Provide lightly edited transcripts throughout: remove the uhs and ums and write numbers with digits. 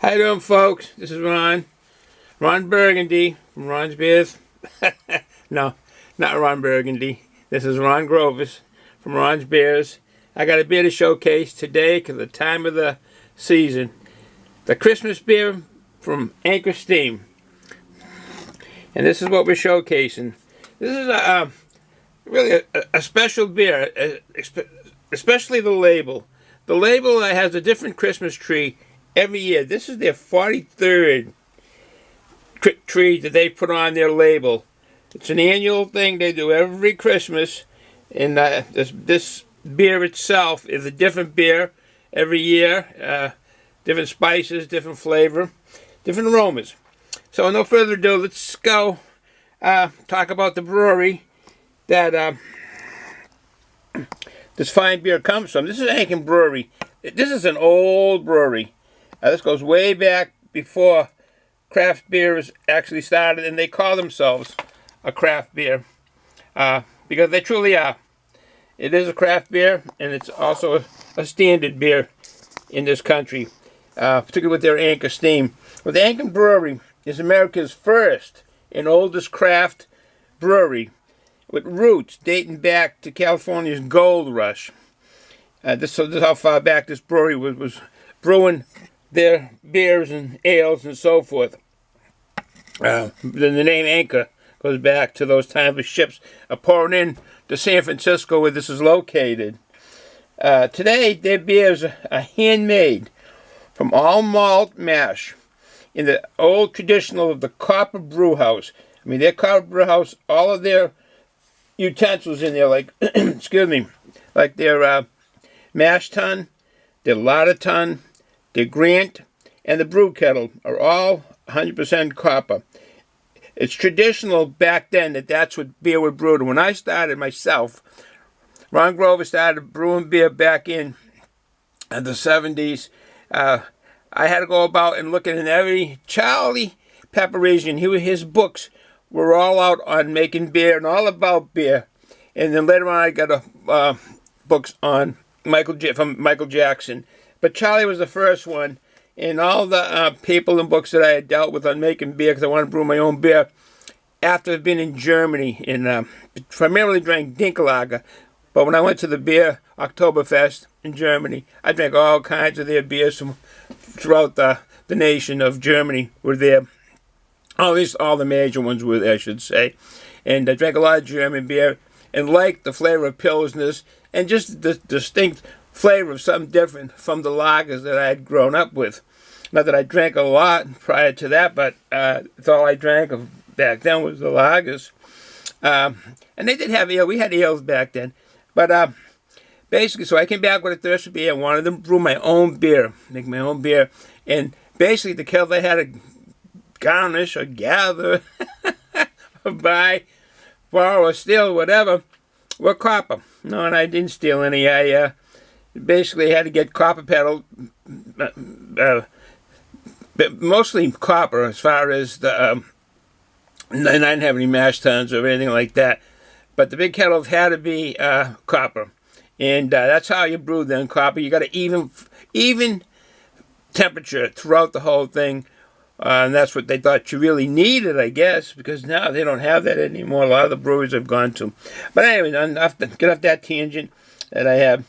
How you doing, folks? This is Ron Burgundy from Ron's Beers. No, not Ron Burgundy. This is Ron Grovis from Ron's Beers. I got a beer to showcase today because of the time of the season. The Christmas beer from Anchor Steam. And this is what we're showcasing. This is really a special beer, especially the label. The label has a different Christmas tree every year. This is their 43rd tree that they put on their label. It's an annual thing they do every Christmas. And this beer itself is a different beer every year. Different spices, different flavor, different aromas. So no further ado, let's go talk about the brewery that this fine beer comes from. This is Anchor Brewery. This is an old brewery. This goes way back before craft beers actually started, and they call themselves a craft beer because they truly are. It is a craft beer, and it's also a standard beer in this country, particularly with their Anchor Steam. Well, the Anchor Brewery is America's first and oldest craft brewery, with roots dating back to California's gold rush. This is how far back this brewery was brewing their beers and ales and so forth. The name Anchor goes back to those times when ships are pouring in to San Francisco, where this is located. Today, their beers are handmade from all malt mash in the old traditional of the copper brew house. I mean, their copper brew house, all of their utensils in there, like, excuse me, like their mash tun, their lauter tun, their grant, and the brew kettle are all 100% copper. It's traditional back then that's what beer was brewed. And when I started myself, Ron Grover started brewing beer back in the 70s. I had to go about and look at every Charlie Paparizzian. His books were all out on making beer and all about beer. And then later on, I got books on from Michael Jackson. But Charlie was the first one. And all the people and books that I had dealt with on making beer, because I wanted to brew my own beer, after I've been in Germany, and primarily drank Dinkellager. But when I went to the beer Oktoberfest in Germany, I drank all kinds of their beers from throughout the nation of Germany were there. At least all the major ones were there, I should say. And I drank a lot of German beer and liked the flavor of Pilsners and just the distinct flavor of something different from the lagers that I had grown up with. Not that I drank a lot prior to that, but it's all I drank of back then was the lagers. And they did have ale. We had ales back then. But basically, so I came back with a thirst for beer. I wanted to brew my own beer, make my own beer. And basically, the kettle I had to garnish or gather or buy, borrow or steal, whatever, were copper. No, and I didn't steal any. I basically had to get copper pedal, but mostly copper as far as the, and I didn't have any mash tuns or anything like that. But the big kettles had to be copper. And that's how you brew them, copper. You got an even temperature throughout the whole thing. And that's what they thought you really needed, I guess, because now they don't have that anymore. A lot of the breweries have gone to. But anyway, get off that tangent that I have.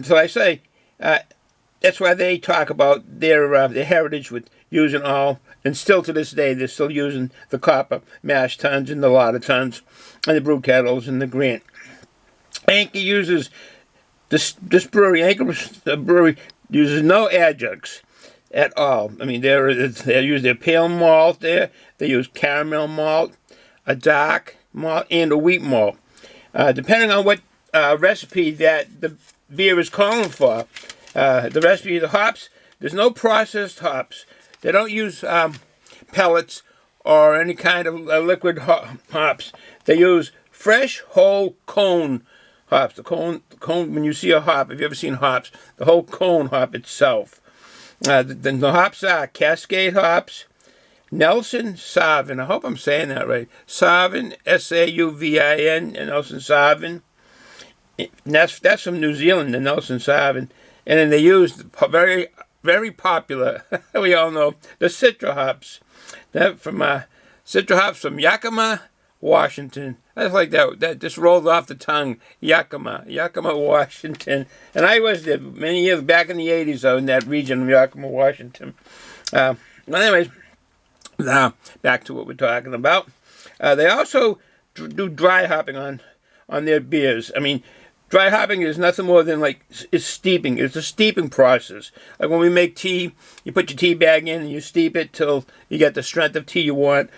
So I say, that's why they talk about their heritage with using all, and still to this day, they're still using the copper mash tuns and the lauter tuns and the brew kettles and the grant. Anchor uses, this brewery, Anchor Brewery uses no adjuncts at all. I mean, they use their pale malt there, they use caramel malt, a dark malt, and a wheat malt. Depending on what recipe that the beer is calling for. The recipe of the hops, there's no processed hops. They don't use pellets or any kind of liquid hops. They use fresh, whole cone hops. The cone, when you see a hop, if you've ever seen hops, the whole cone hop itself. The hops are Cascade hops, Nelson Sauvin. I hope I'm saying that right. Sauvin, S-A-U-V-I-N, and Nelson Sauvin. And that's from New Zealand, the Nelson Sauvin. And then they used very very popular. We all know the Citra hops. That from Citra hops from Yakima, Washington. I just like that. That just rolled off the tongue. Yakima, Washington. And I was there many years back in the 80s. In that region of Yakima, Washington. Anyways, back to what we're talking about. They also do dry hopping on their beers. I mean, dry hopping is nothing more than it's steeping. It's a steeping process. Like when we make tea, you put your tea bag in and you steep it till you get the strength of tea you want.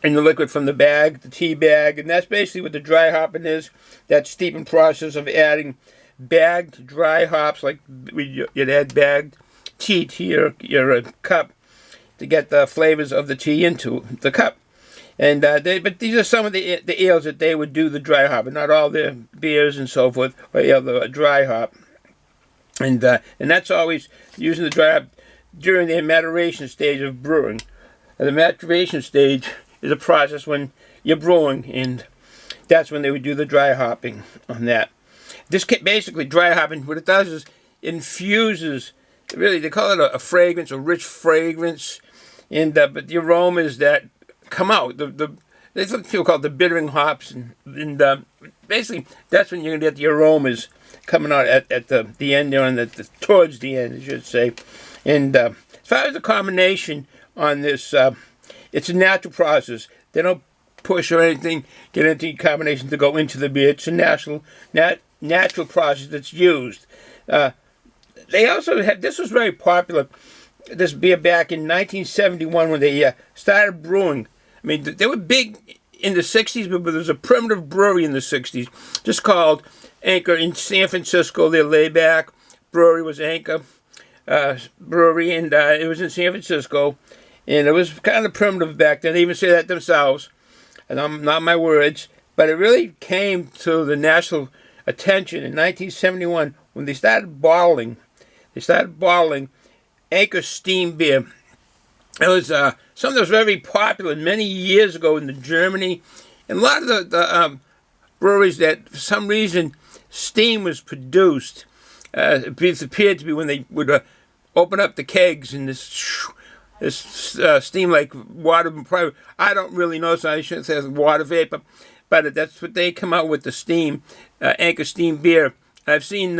And the liquid from the bag, the tea bag. And that's basically what the dry hopping is. That steeping process of adding bagged dry hops. Like you'd add bagged tea to your cup to get the flavors of the tea into the cup. And but these are some of the ales that they would do the dry hop, and not all their beers and so forth, but the dry hop. And that's always using the dry hop during the maturation stage of brewing. And the maturation stage is a process when you're brewing, and that's when they would do the dry hopping on that. This basically dry hopping, what it does is it infuses, really they call it a fragrance, a rich fragrance, and but the aromas that come out, there's what people call the bittering hops, and basically that's when you're gonna get the aromas coming out at the end there, and towards the end, I should say. And as far as the combination on this, it's a natural process. They don't push or anything, get any combination to go into the beer. It's a natural process that's used. They also had, this was very popular, this beer back in 1971 when they started brewing. I mean, they were big in the 60s, but there was a primitive brewery in the 60s just called Anchor in San Francisco. Their layback brewery was Anchor Brewery, and it was in San Francisco. And it was kind of primitive back then. They even say that themselves, and I'm not my words. But it really came to the national attention in 1971 when they started bottling. They started bottling Anchor steam beer. It was something that was very popular many years ago in Germany. And a lot of the breweries that, for some reason, steam was produced. It appeared to be when they would open up the kegs and this steam like water. Probably, I don't really know, so I shouldn't say water vapor. But that's what they come out with, the steam, Anchor steam beer. I've seen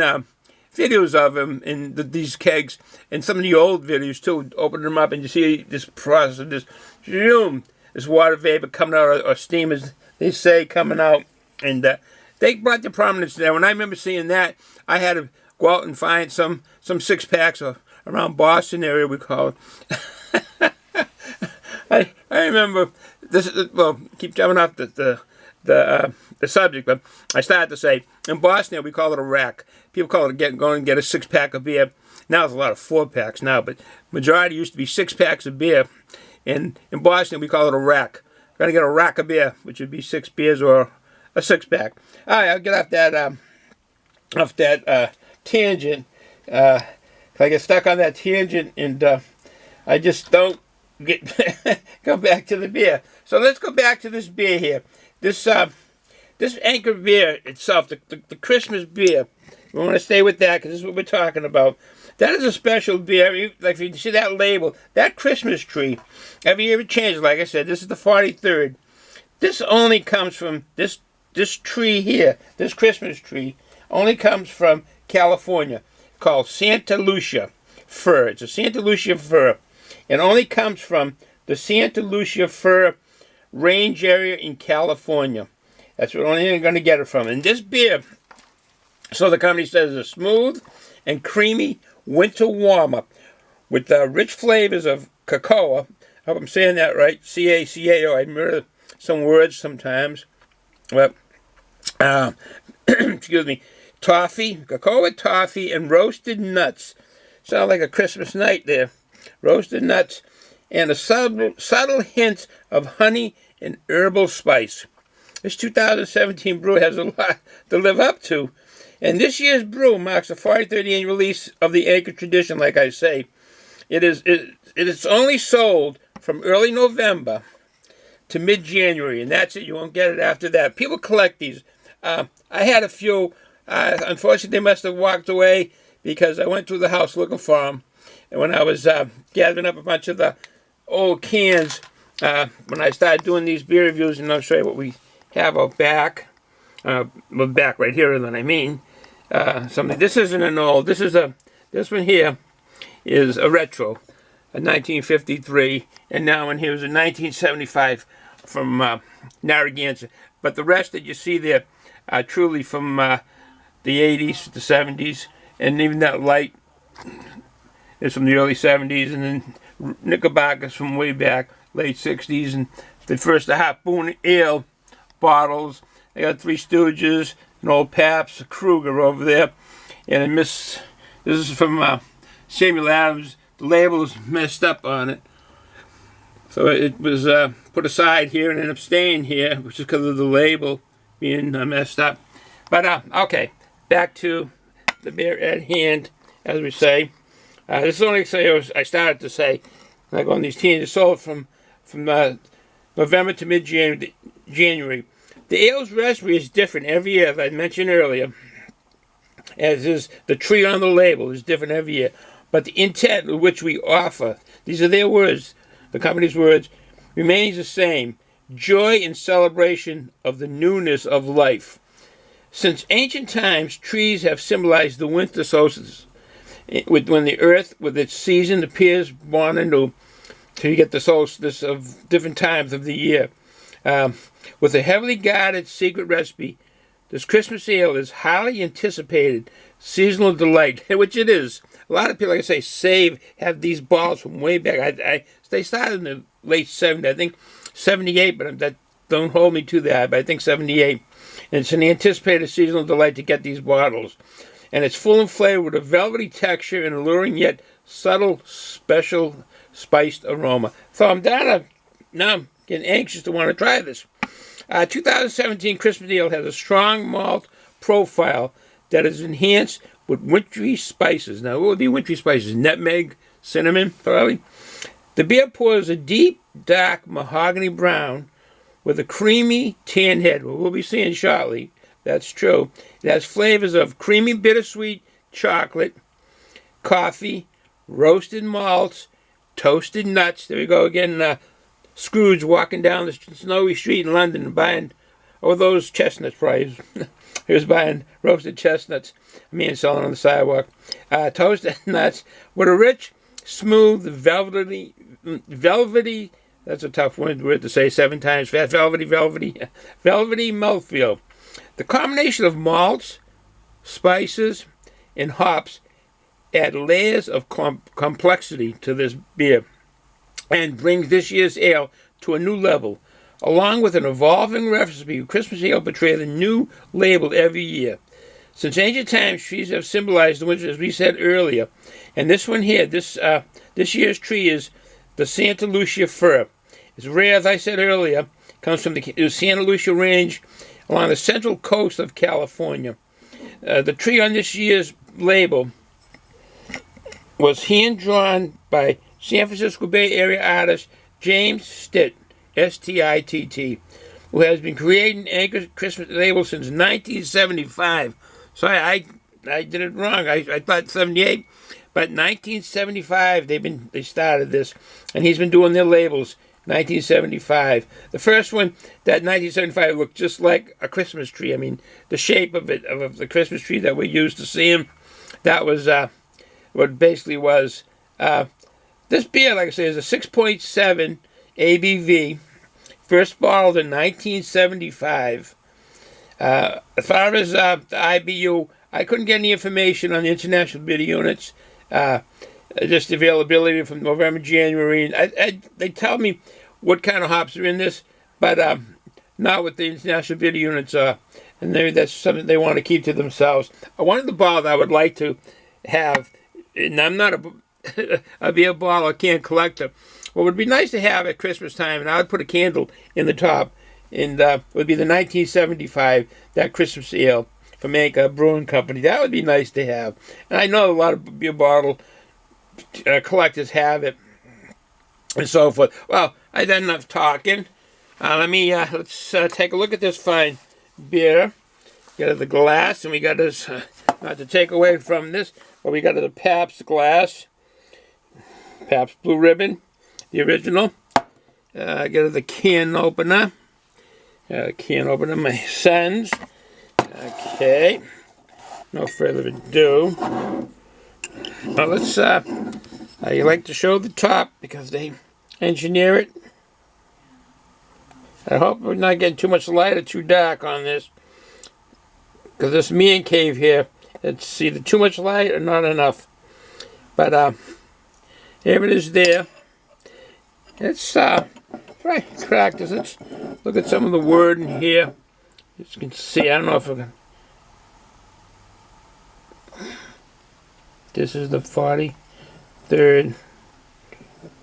videos of them in these kegs, and some of the old videos too. Open them up and you see this process of this water vapor coming out, or steam as they say coming out, and they brought the prominence there. When I remember seeing that, I had to go out and find some 6-packs around Boston area, we call it. I remember this. Well, keep jumping off the subject, but I started to say in Boston we call it a rack. People call it going and get a 6-pack of beer. Now there's a lot of 4-packs now, but majority used to be 6-packs of beer. And in Boston we call it a rack. Got to get a rack of beer, which would be 6 beers or a 6-pack. All right, I'll get off that tangent. I get stuck on that tangent, and I just don't go back to the beer. So let's go back to this beer here. This Anchor beer itself, the Christmas beer. We want to stay with that because this is what we're talking about. That is a special beer. Like if you see that label, that Christmas tree, every year it changes. Like I said, this is the 43rd. This only comes from this tree here. This Christmas tree only comes from California, called Santa Lucia fir. It's a Santa Lucia fir. It only comes from the Santa Lucia fir range area in California. That's where only you're going to get it from. And this beer, so the company says, is a smooth and creamy winter warm-up with rich flavors of cacao. I hope I'm saying that right. C-A-C-A-O. I murder some words sometimes. Well, excuse me. Toffee, cacao toffee, and roasted nuts. Sound like a Christmas night there. Roasted nuts and a subtle hint of honey and herbal spice. This 2017 brew has a lot to live up to. And this year's brew marks the 43rd annual release of the Anchor tradition, like I say. It is only sold from early November to mid-January, and that's it. You won't get it after that. People collect these. I had a few. Unfortunately, they must have walked away because I went through the house looking for them. And when I was gathering up a bunch of the old cans, when I started doing these beer reviews, and I'll show you what we have out back. Well, back right here, then I mean. Something. This isn't an old. This one here is a retro, a 1953, and now one here is a 1975 from Narragansett. But the rest that you see there are truly from the 80s, the 70s, and even that light is from the early 70s, and then Knickerbocker's from way back, late 60s, and the first Half Moon Ale bottles. I got Three Stooges, an old Pabst, a Kruger over there, and this is from Samuel Adams. The label is messed up on it, so it was put aside here and ended up staying here, which is because of the label being messed up. But okay, back to the beer at hand, as we say. This is only I started to say, like on these teams, it's sold from November to mid-January. The ale's recipe is different every year, as I mentioned earlier, as is the tree on the label is different every year. But the intent with which we offer, these are their words, the company's words, remains the same. Joy and celebration of the newness of life. Since ancient times, trees have symbolized the winter solstice, when the earth, with its season, appears born anew. So you get the solstice of different times of the year. With a heavily guarded secret recipe, this Christmas ale is highly anticipated seasonal delight, which it is. A lot of people, like I say, have these bottles from way back. They started in the late 70s, I think 78, but that don't hold me to that, but I think 78. And it's an anticipated seasonal delight to get these bottles. And it's full of flavor with a velvety texture and alluring yet subtle, special spiced aroma. So now I'm getting anxious to want to try this. 2017 Christmas Ale has a strong malt profile that is enhanced with wintry spices. Now, what would be wintry spices? Nutmeg, cinnamon, probably. The beer pours a deep, dark mahogany brown with a creamy tan head. Well, we'll be seeing shortly. That's true. It has flavors of creamy, bittersweet chocolate, coffee, roasted malts, toasted nuts. There we go again. Scrooge walking down the snowy street in London and buying, those chestnuts, probably. He was buying roasted chestnuts. A man selling on the sidewalk. Toasted nuts with a rich, smooth, velvety, that's a tough word to say 7 times fast, velvety mouthfeel. The combination of malts, spices, and hops add layers of complexity to this beer and brings this year's ale to a new level. Along with an evolving recipe, Christmas ale portrays a new label every year. Since ancient times, trees have symbolized the winter, as we said earlier. And this one here, this year's tree is the Santa Lucia fir. It's rare, as I said earlier. Comes from the Santa Lucia Range along the central coast of California. The tree on this year's label was hand-drawn by San Francisco Bay Area artist James Stitt, S-T-I-T-T, who has been creating anchor Christmas labels since 1975. So I did it wrong. I thought 78, but 1975 they started this, and he's been doing their labels 1975. The first one, that 1975, looked just like a Christmas tree. I mean, the shape of it, of the Christmas tree that we used to see him, that was what it basically was. This beer, like I say, is a 6.7 ABV. First bottled in 1975. As far as the IBU, I couldn't get any information on the international beer units. Just availability from November, January. They tell me what kind of hops are in this, but not what the international beer units are. And maybe that's something they want to keep to themselves. One of the bottles I would like to have, and I'm not a beer bottle or can collector. What would be nice to have at Christmas time, and I would put a candle in the top, and would be the 1975, that Christmas ale from Anchor Brewing Company. That would be nice to have. And I know a lot of beer bottle collectors have it, and so forth. Well, I done enough talking. Let's take a look at this fine beer. Got the glass, and we got this, not to take away from this, but we got the Pabst glass. Pabst Blue Ribbon, the original. Get the can opener. Can opener, my son's. Okay. No further ado. Now let's, I like to show the top because they engineer it. I hope we're not getting too much light or too dark on this. Because this man cave here, it's either too much light or not enough. But, here it is there. It's, very cracked. Let's look at some of the wording here. As you can see, I don't know if I can. This is the 43rd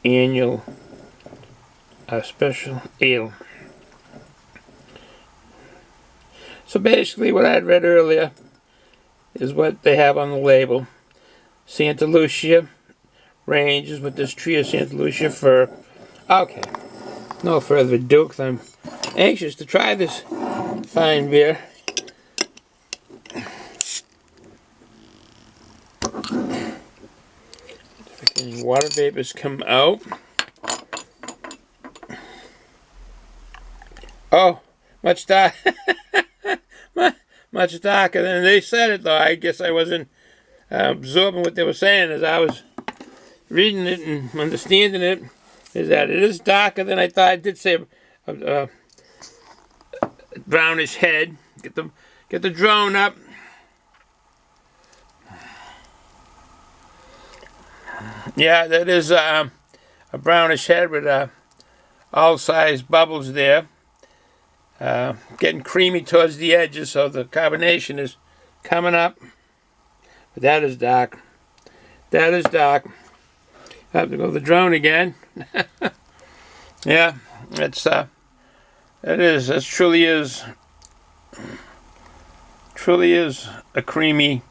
annual special ale. So basically what I had read earlier is what they have on the label. Santa Lucia ranges with this tree of Santa Lucia fir. Okay, no further ado because I'm anxious to try this fine beer. Any water vapors come out. Oh, much darker. Much darker than they said it, though. I guess I wasn't absorbing what they were saying as I was reading it and understanding it. Is that it is darker than I thought. I did say a brownish head. Get the drone up. Yeah, that is a brownish head with all size bubbles there. Getting creamy towards the edges, so the carbonation is coming up. But that is dark. That is dark. I have to go to the drone again. Yeah, it is. It truly is a creamy,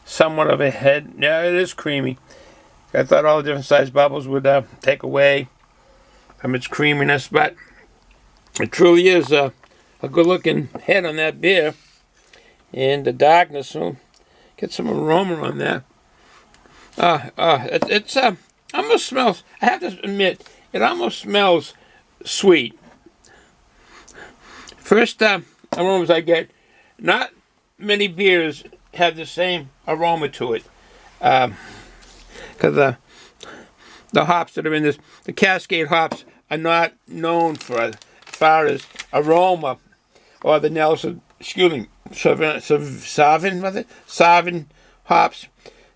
somewhat of a head. Yeah, it is creamy. I thought all the different size bubbles would take away from its creaminess, but it truly is a good-looking head on that beer. And the darkness will get some aroma on that. It's almost smells. I have to admit, it almost smells sweet. First aromas I get. Not many beers have the same aroma to it. Because the hops that are in this, the Cascade hops, are not known for as far as aroma, or the Nelson, Sauvin hops.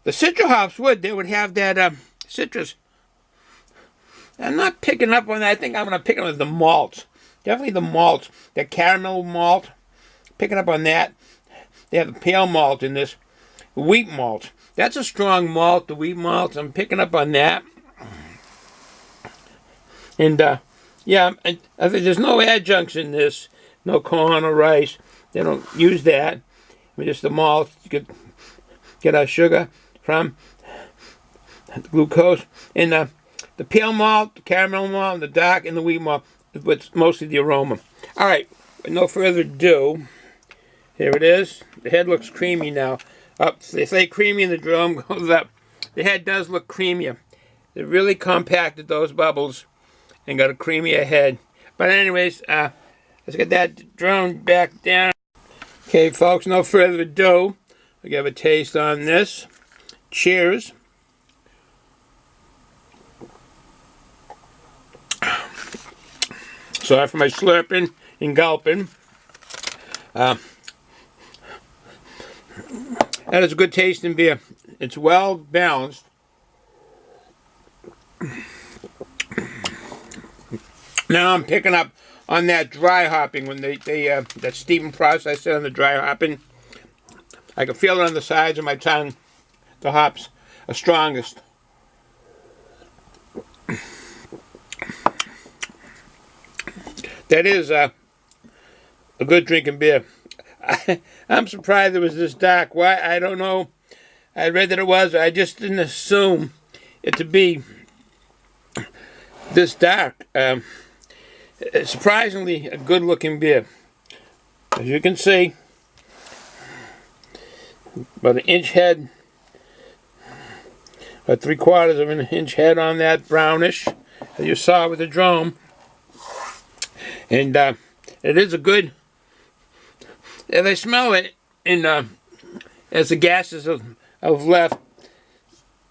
The Citra hops they would have that citrus. I'm not picking up on that. I think I'm going to pick up on the malt. Definitely the malt, the caramel malt. Picking up on that. They have the pale malt in this, wheat malt. That's a strong malt, the wheat malt. I'm picking up on that. And, yeah, I think there's no adjuncts in this. No corn or rice. They don't use that. I mean, just the malt. You get our sugar from the glucose. And the pale malt, the caramel malt, and the dark, and the wheat malt is what's mostly the aroma. All right, with no further ado, here it is. The head looks creamy now. They say creamy and the drum goes up. The head does look creamier. They really compacted those bubbles and got a creamier head. But anyways, let's get that drone back down. Okay, folks, no further ado. I'll give a taste on this. Cheers. Sorry for my slurping and gulping. That is a good tasting beer. It's well balanced. Now I'm picking up on that dry hopping when that steeping process I said on the dry hopping. I can feel it on the sides of my tongue. The hops are strongest. That is a good drinking beer. I'm surprised it was this dark. Why? I don't know. I read that it was. I just didn't assume it to be this dark. It's surprisingly a good-looking beer. As you can see, about an inch head a 3/4 of an inch head on that brownish, as you saw with the drone. And it is a good, as I smell it, and as the gases have left,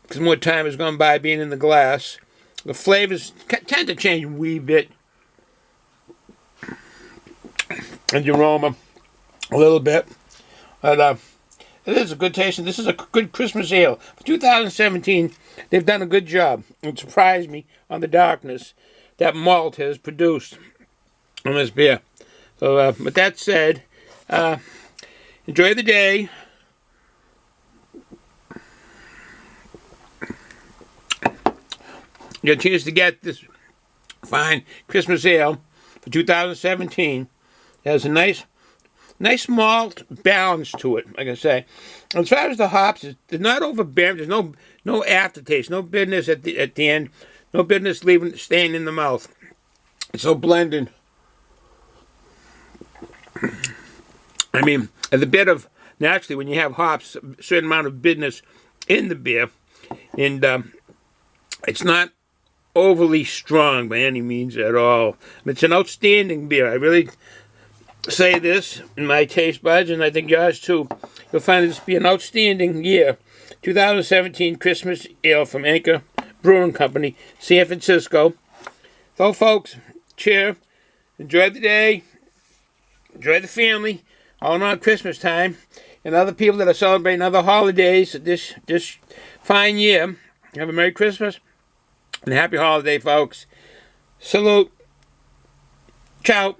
because more time has gone by being in the glass, the flavors tend to change a wee bit, and the aroma a little bit. But it is a good taste, and this is a good Christmas ale. For 2017, they've done a good job. It surprised me on the darkness that malt has produced on this beer. So, with that said, enjoy the day. You get a chance to get this fine Christmas ale for 2017. It has a nice malt balance to it, like I say. As far as the hops, they're not overbearing. There's no aftertaste, no bitterness at the end, no bitterness staying in the mouth. It's so blended. I mean, the bit of, naturally, when you have hops, a certain amount of bitterness in the beer, and it's not overly strong by any means at all. It's an outstanding beer. I really say this in my taste buds, and I think yours too. You'll find this to be an outstanding year. 2017 Christmas Ale from Anchor Brewing Company, San Francisco. So, folks, cheer. Enjoy the day. Enjoy the family. All around Christmas time. And other people that are celebrating other holidays this fine year. Have a Merry Christmas and a Happy Holiday, folks. Salute. Ciao.